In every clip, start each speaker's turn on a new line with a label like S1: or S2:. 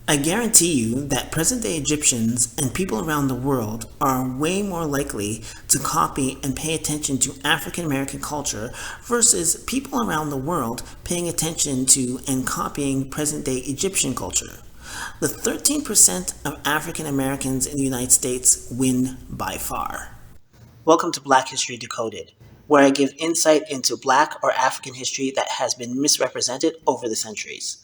S1: I guarantee you that present-day Egyptians and people around the world are way more likely to copy and pay attention to African American culture versus people around the world paying attention to and copying present-day Egyptian culture. The 13% of African Americans in the United States win by far. Welcome to Black History Decoded, where I give insight into Black or African history that has been misrepresented over the centuries.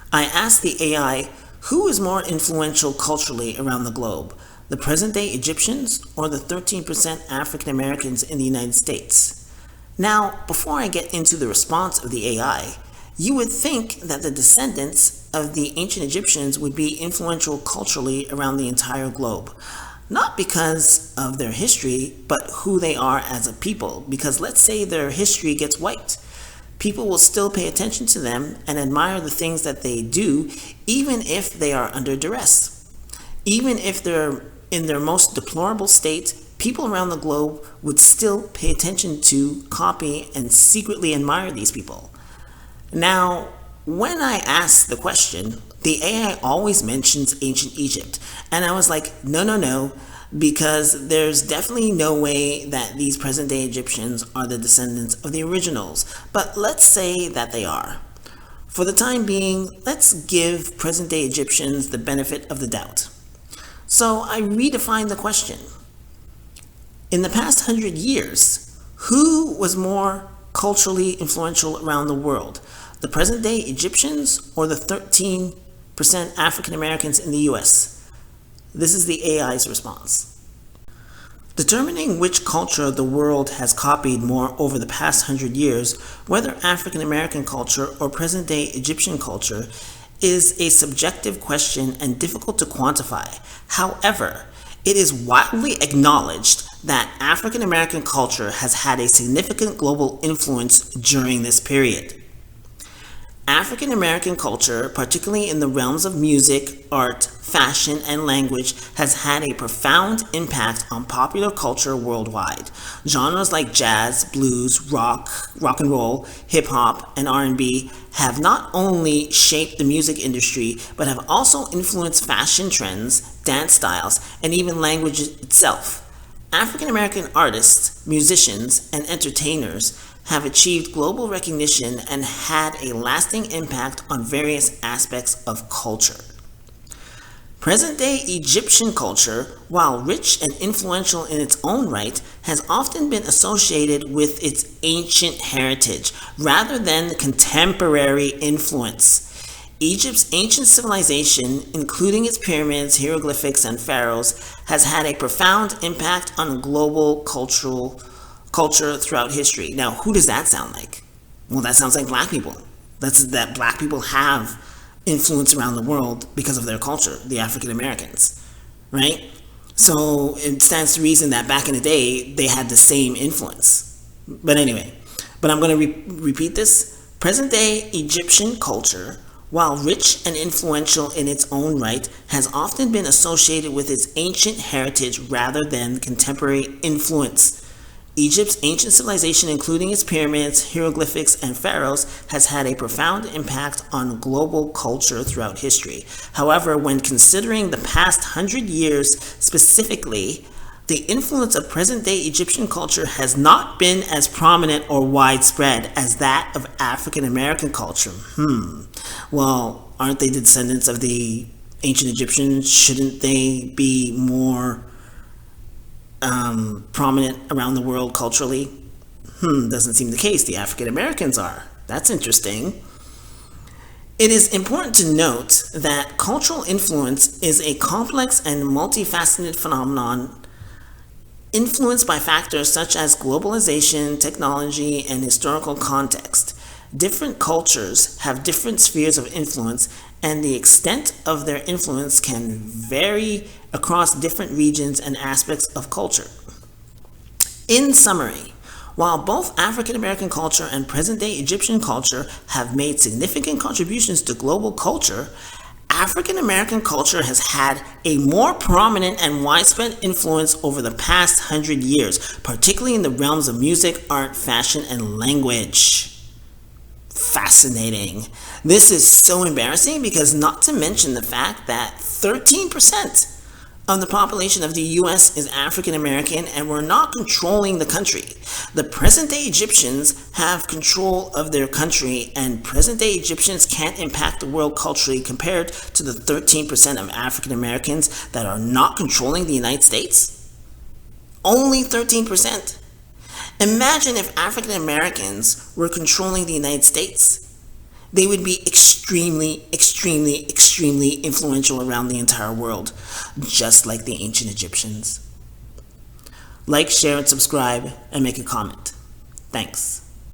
S1: I asked the AI, who is more influential culturally around the globe, the present-day Egyptians or the 13% African Americans in the United States? Now, before I get into the response of the AI, you would think that the descendants of the ancient Egyptians would be influential culturally around the entire globe. Not because of their history, but who they are as a people. Because let's say their history gets wiped. People will still pay attention to them and admire the things that they do, even if they are under duress. Even if they're in their most deplorable state, people around the globe would still pay attention to, copy, and secretly admire these people. Now, when I asked the question, the AI always mentions ancient Egypt. And I was like, no, because there's definitely no way that these present-day Egyptians are the descendants of the originals. But let's say that they are. For the time being, let's give present-day Egyptians the benefit of the doubt. So I redefined the question. In the past 100 years, who was more culturally influential around the world? The present-day Egyptians or the 13% African Americans in the US? This is the AI's response. Determining which culture the world has copied more over the past 100 years, whether African American culture or present-day Egyptian culture, is a subjective question and difficult to quantify. However, it is widely acknowledged that African American culture has had a significant global influence during this period. African American culture, particularly in the realms of music, art, fashion, and language, has had a profound impact on popular culture worldwide. Genres like jazz, blues, rock and roll, hip-hop, and R&B have not only shaped the music industry, but have also influenced fashion trends, dance styles, and even language itself. African American artists, musicians, and entertainers have achieved global recognition and had a lasting impact on various aspects of culture. Present-day Egyptian culture, while rich and influential in its own right, has often been associated with its ancient heritage rather than contemporary influence. Egypt's ancient civilization, including its pyramids, hieroglyphics, and pharaohs, has had a profound impact on global culture throughout history. Now, who does that sound like? Well, that sounds like Black people. That Black people have influence around the world because of their culture, the African Americans, right? So it stands to reason that back in the day, they had the same influence. But anyway, I'm going to repeat this. Present-day Egyptian culture, while rich and influential in its own right, has often been associated with its ancient heritage rather than contemporary influence. Egypt's ancient civilization, including its pyramids, hieroglyphics, and pharaohs, has had a profound impact on global culture throughout history. However, when considering the past 100 years specifically, the influence of present-day Egyptian culture has not been as prominent or widespread as that of African American culture. Well, aren't they the descendants of the ancient Egyptians? Shouldn't they be more prominent around the world culturally? Doesn't seem the case. The African Americans are. That's interesting. It is important to note that cultural influence is a complex and multifaceted phenomenon influenced by factors such as globalization, technology, and historical context. Different cultures have different spheres of influence, and the extent of their influence can vary across different regions and aspects of culture. In summary, while both African American culture and present-day Egyptian culture have made significant contributions to global culture, African American culture has had a more prominent and widespread influence over the past 100 years, particularly in the realms of music, art, fashion, and language. Fascinating. This is so embarrassing because, not to mention the fact that 13% of the population of the US is African American, and we're not controlling the country. The present day Egyptians have control of their country, and present day Egyptians can't impact the world culturally compared to the 13% of African Americans that are not controlling the United States. Only 13%. Imagine if African Americans were controlling the United States. They would be extremely, extremely, extremely influential around the entire world, just like the ancient Egyptians. Like, share, and subscribe, and make a comment. Thanks.